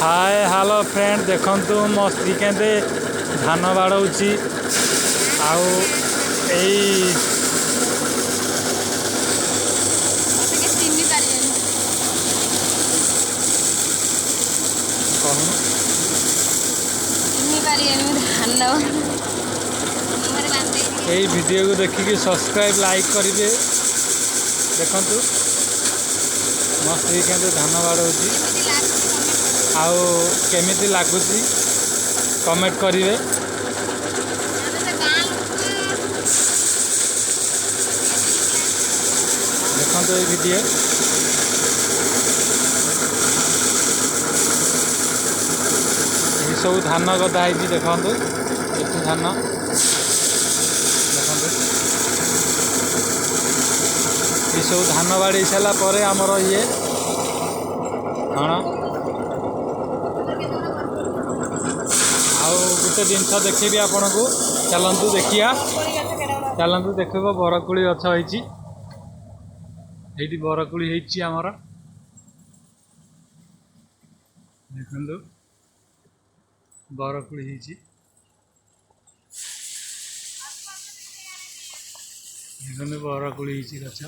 Hi hello friend देखंतु मो स्त्री केंदे धान बाड़ौची आउ एई एई वीडियो को देखिए सब्सक्राइब लाइक करिवे देखंतु मो स्त्री केंदे धान बाड़ौची आउ केमिति लागुची कमेंट करिवे देखंतु ए वीडियो ये सब धान गदा है देखंतु एठी धान देखंतु ये सब धान बाड़ी सारा पर आमर ये कौन गोटे जिनस देखी आपण को चलतु देखिया चलतु देख बरकोली गछ होती बरकोली होमर देखु बरकोली देखते बरकोली गछ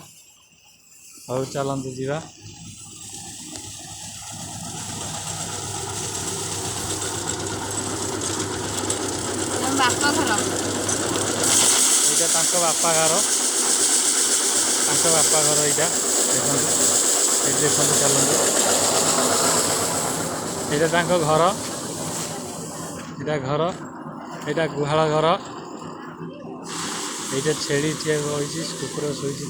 हौ चलतु जा बापा घर यहाँ बापा घर यहाँ देखो चलते यहाँ घर यहाँ घर यहाँ गुहाल घर यहाँ छेड़ी टे कुकुर शोची।